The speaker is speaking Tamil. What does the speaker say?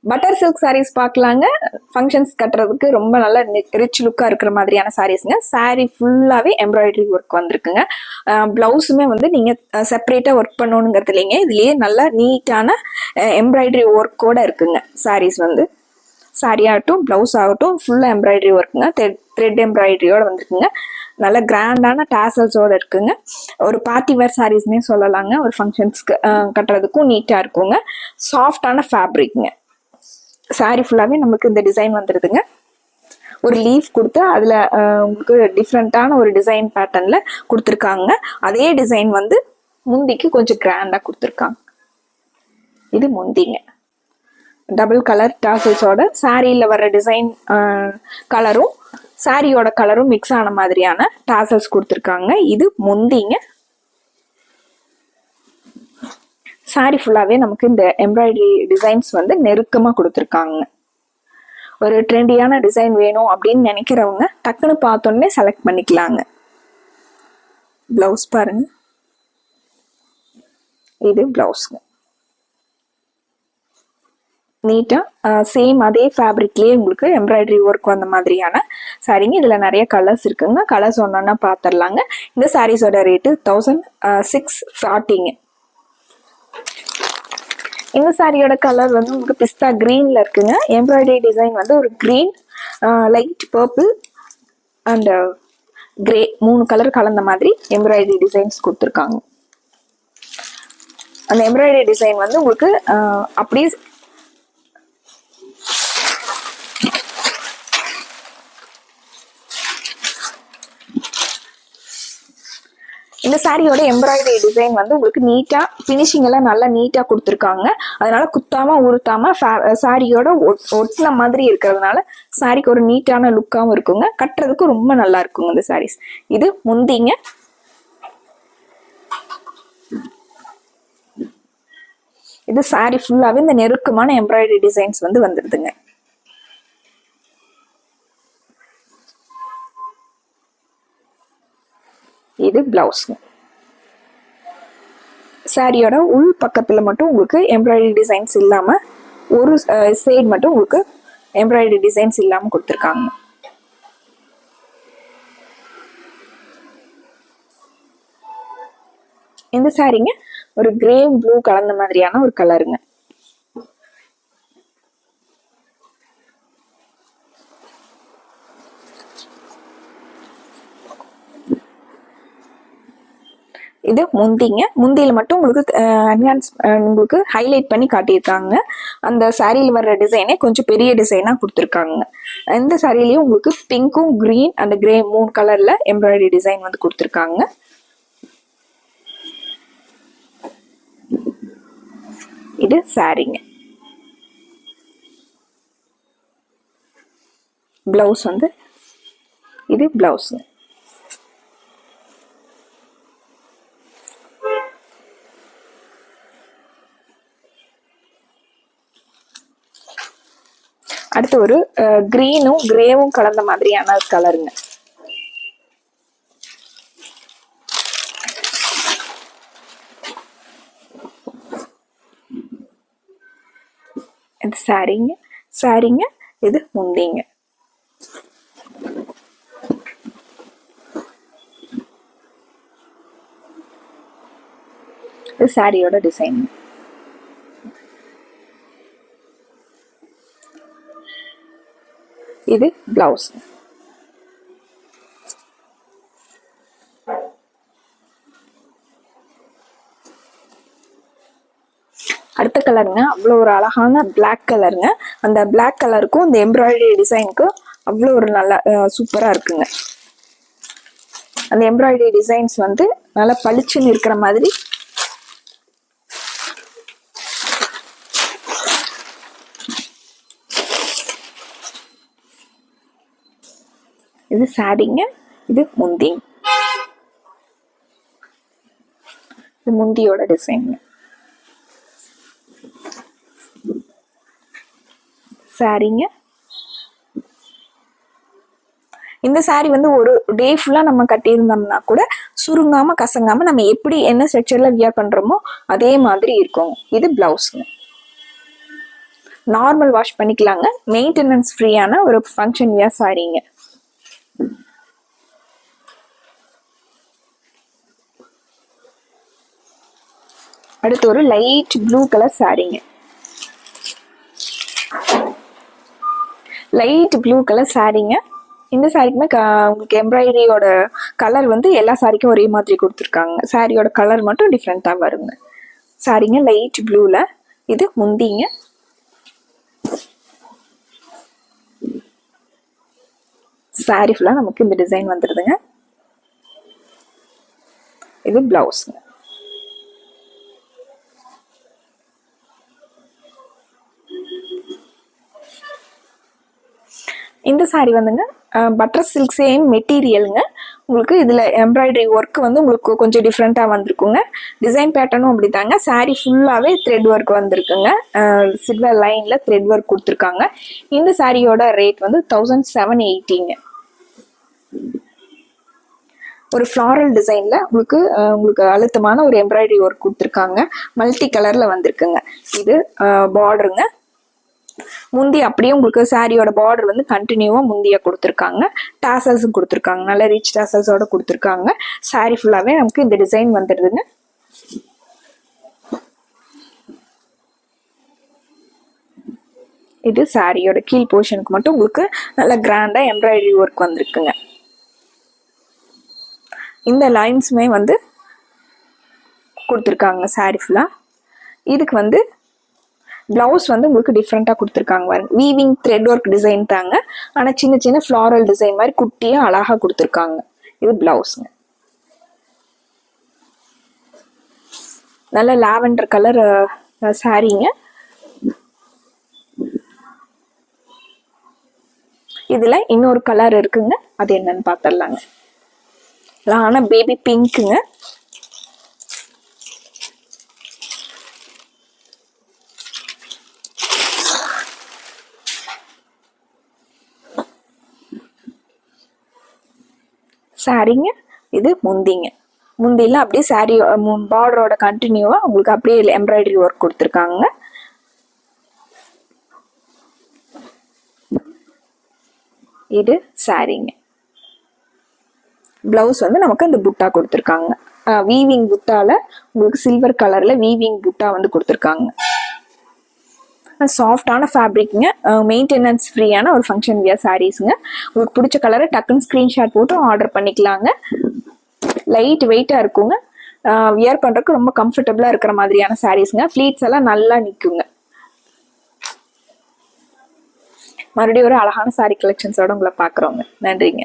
பட்டர் சில்க் சாரீஸ் பார்க்கலாங்க. ஃபங்க்ஷன்ஸ் கட்டுறதுக்கு ரொம்ப நல்ல ரிச் லுக்காக இருக்கிற மாதிரியான சாரீஸ்ங்க. சாரீ ஃபுல்லாகவே எம்ப்ராய்டரி ஒர்க் வந்திருக்குங்க. ப்ளவுஸுமே வந்து நீங்கள் செப்பரேட்டாக ஒர்க் பண்ணணுங்கிறது இல்லைங்க. இதுலேயே நல்லா நீட்டான எம்ப்ராய்டரி ஒர்க்கோட இருக்குங்க. சாரீஸ் வந்து சாரீ ஆகட்டும் ப்ளவுஸ் ஆகட்டும் ஃபுல்லாக எம்ப்ராய்டரி ஒர்க்குங்க. த்ரெட் எம்ப்ராய்டரியோட வந்துருக்குங்க. நல்ல கிராண்டான டேசல்ஸோட இருக்குங்க. ஒரு பார்ட்டி வேர் சாரீஸ்னே சொல்லலாங்க. ஒரு ஃபங்க்ஷன்ஸ்க்கு கட்டுறதுக்கும் நீட்டாக இருக்குங்க. சாஃப்டான ஃபேப்ரிக்ங்க. சாரீ ஃபுல்லாகவே நமக்கு இந்த டிசைன் வந்துடுதுங்க. ஒரு லீஃப் கொடுத்து அதில் உங்களுக்கு டிஃப்ரெண்ட்டான ஒரு டிசைன் பேட்டர்னில் கொடுத்துருக்காங்க. அதே டிசைன் வந்து முந்திக்கு கொஞ்சம் கிராண்டாக கொடுத்துருக்காங்க. இது முந்திங்க. டபுள் கலர் டாசல்ஸோட சாரியில் வர டிசைன் கலரும் சாரியோட கலரும் மிக்ஸ் ஆன மாதிரியான டாசல்ஸ் கொடுத்துருக்காங்க. இது முந்திங்க. சாரி ஃபுல்லாகவே நமக்கு இந்த எம்ப்ராய்டரி டிசைன்ஸ் வந்து நெருக்கமாக கொடுத்துருக்காங்க. ஒரு ட்ரெண்டியான டிசைன் வேணும் அப்படின்னு நினைக்கிறவங்க டக்குன்னு பார்த்தோன்னே செலக்ட் பண்ணிக்கலாங்க. ப்ளவுஸ் பாருங்க. இது ப்ளவுஸ்ங்க. நீட்டாக சேம் அதே ஃபேப்ரிக்லேயே உங்களுக்கு எம்ப்ராய்டரி ஒர்க் வந்த மாதிரியான சாரீங்க. இதில் நிறைய கலர்ஸ் இருக்குங்க. கலர்ஸ் ஒன்றா பார்த்துடலாங்க. இந்த சாரீஸோட ரேட்டு 1640ங்க. இந்த சாரியோட கலர் வந்து உங்களுக்கு பிஸ்தா கிரீன்ல இருக்குங்க. எம்ப்ராய்டரி டிசைன் வந்து ஒரு green, light purple and grey 3 colour கலந்த மாதிரி எம்ப்ராய்டரி டிசைன்ஸ் கொடுத்துருக்காங்க. அந்த எம்ப்ராய்டரி டிசைன் வந்து உங்களுக்கு அப்படியே இந்த சாரியோட எம்ப்ராய்டரி டிசைன் வந்து உங்களுக்கு நீட்டா ஃபினிஷிங் எல்லாம் நல்லா நீட்டா கொடுத்துருக்காங்க. அதனால குத்தாம உருத்தாம சாரியோட ஒட்டின மாதிரி இருக்கிறதுனால சாரிக்கு ஒரு நீட்டான லுக்காவும் இருக்குங்க. கட்டுறதுக்கு ரொம்ப நல்லா இருக்குங்க இந்த சாரீஸ். இது முந்திங்க. இது சாரி ஃபுல்லாவே இந்த நெருக்கமான எம்ப்ராய்டரி டிசைன்ஸ் வந்து வந்துடுதுங்க. இது பிளவுஸ்ங்க. சாரியோட உள் பக்கத்துல மட்டும் உங்களுக்கு எம்ப்ராய்டரி டிசைன்ஸ் இல்லாம ஒரு சைடு மட்டும் உங்களுக்கு எம்ப்ராய்டரி டிசைன்ஸ் இல்லாம கொடுத்துருக்காங்க. இந்த சாரிங்க ஒரு கிரே ப்ளூ கலந்த மாதிரியான ஒரு கலருங்க. இது முந்திங்க. முந்தியில மட்டும் உங்களுக்கு உங்களுக்கு ஹைலைட் பண்ணி காட்டியிருக்காங்க. அந்த சாரியில் வர்ற டிசைனே கொஞ்சம் பெரிய டிசைனா கொடுத்துருக்காங்க. இந்த சாரிலையும் உங்களுக்கு பிங்க்கும் கிரீன் அண்ட் கிரே 3 கலர்ல எம்ப்ராய்டரி டிசைன் வந்து கொடுத்துருக்காங்க. இது சாரிங்க. பிளவுஸ் வந்து இது பிளவுஸ்ங்க. அடுத்து ஒரு கிரீனும் கிரேவும் கலந்த மாதிரியான கலருங்க. இது சாரிங்க. சாரிங்க. இது முந்திங்க. இது சாரியோட டிசைன். இது பிளவுஸ். அடுத்த கலருங்க அவ்வளோ ஒரு அழகான பிளாக் கலருங்க. அந்த பிளாக் கலருக்கும் இந்த எம்ப்ராய்டரி டிசைனுக்கும் அவ்வளோ ஒரு நல்ல சூப்பராக இருக்குங்க. அந்த எம்ப்ராய்டரி டிசைன்ஸ் வந்து நல்லா பளிச்சுன்னு இருக்கிற மாதிரி இது சாரிங்க. இது முந்தி. இது முந்தியோட டிசைன். சாரிங்க. இந்த சாரி வந்து ஒரு டே ஃபுல்லா நம்ம கட்டியிருந்தோம்னா கூட சுருங்காம கசங்காம நம்ம எப்படி என்ன ஸ்ட்ரக்சர்ல வியர் பண்றோமோ அதே மாதிரி இருக்கும். இது பிளவுஸ்ங்க. நார்மல் வாஷ் பண்ணிக்கலாங்க. மெயின்டெனன்ஸ் ஃப்ரீயான ஒரு ஃபங்க்ஷன் வியர் சாரீங்க. அடுத்து ஒரு லைட் ப்ளூ கலர் சாரீங்க. லைட் ப்ளூ கலர் சாரீங்க. இந்த சாரிக்குமே உங்களுக்கு எம்ப்ராய்டரியோட கலர் வந்து எல்லா சாரிக்கும் ஒரே மாதிரி கொடுத்துருக்காங்க. சாரியோட கலர் மட்டும் டிஃப்ரெண்ட்டாக வருங்க. சாரிங்க லைட் ப்ளூவில். இது முந்திங்க. சாரி ஃபுல்லாக நமக்கு இந்த டிசைன் வந்துடுதுங்க. இது பிளவுஸுங்க. இந்த சாரி வந்துங்க பட்டர் சில்க் சேம் மெட்டீரியலுங்க. உங்களுக்கு இதில் எம்ப்ராய்டரி ஒர்க் வந்து உங்களுக்கு கொஞ்சம் டிஃப்ரெண்ட்டாக வந்திருக்குங்க. டிசைன் பேட்டர்னும் அப்படி தாங்க. சாரி ஃபுல்லாகவே த்ரெட் ஒர்க் வந்திருக்குங்க. சில்வர் லைனில் த்ரெட் ஒர்க் கொடுத்துருக்காங்க. இந்த சாரியோட ரேட் வந்து 1780ங்க. ஒரு ஃப்ளாரல் டிசைனில் உங்களுக்கு அழுத்தமான ஒரு எம்ப்ராய்டரி ஒர்க் கொடுத்துருக்காங்க. மல்டி கலரில் வந்திருக்குங்க. இது பார்டருங்க. முந்தி அப்படியே உங்களுக்கு சாரியோட பார்டர் வந்து கண்டினியூவா முந்தியா கொடுத்துருக்காங்க. டாசல்ஸும் கொடுத்துருக்காங்க. நல்ல ரிச் டாசல்ஸோட கொடுத்துருக்காங்க. சாரி ஃபுல்லாவே நமக்கு இந்த டிசைன் வந்துடுதுங்க. இது சாரியோட கீழ் போர்ஷனுக்கு மட்டும் உங்களுக்கு நல்ல கிராண்டா எம்ப்ராய்டரி ஒர்க் வந்திருக்குங்க. இந்த லைன்ஸுமே வந்து கொடுத்துருக்காங்க சாரி ஃபுல்லா. இதுக்கு வந்து பிளவுஸ் வந்து உங்களுக்கு டிஃப்ரெண்ட்டாக கொடுத்துருக்காங்க பாருங்க. வீவிங் த்ரெட் ஒர்க் டிசைன் தாங்க. ஆனால் சின்ன சின்ன ஃப்ளாரல் டிசைன் மாதிரி குட்டியாக அழகாக கொடுத்துருக்காங்க. இது பிளவுஸுங்க. நல்ல லாவெண்டர் கலர் சாரீங்க. இதுல இன்னொரு கலர் இருக்குங்க. அது என்னன்னு பார்த்துடலாங்க. ஆனால் பேபி பிங்க்குங்க. சாரிங்க. இது முந்திங்க. முந்தில அப்படியே சாரி பார்டரோட கண்டினியூவா உங்களுக்கு அப்படியே எம்ப்ராய்டரி ஒர்க் கொடுத்துருக்காங்க. இது சாரிங்க. பிளவுஸ் வந்து நமக்கு அந்த புட்டா கொடுத்துருக்காங்க. வீவிங் புட்டால உங்களுக்கு சில்வர் கலர்ல வீவிங் புட்டா வந்து கொடுத்துருக்காங்க. சாஃப்டான ஃபேப்ரிக்ங்க. மெயின்டெனன்ஸ் ஃப்ரீயான ஒரு ஃபங்க்ஷன் வியர் சாரீஸுங்க. உங்களுக்கு பிடிச்ச கலரை டக்குன்னு ஸ்க்ரீன்ஷாட் போட்டு ஆர்டர் பண்ணிக்கலாங்க. லைட் வெயிட்டாக இருக்குங்க. வியர் பண்ணுறதுக்கு ரொம்ப கம்ஃபர்டபுளாக இருக்கிற மாதிரியான சாரீஸுங்க. ஃப்ளீட்ஸ் எல்லாம் நல்லா நிற்குங்க. மறுபடியும் ஒரு அழகான சாரீ கலெக்ஷன்ஸோட உங்களை பார்க்குறோங்க. நன்றிங்க.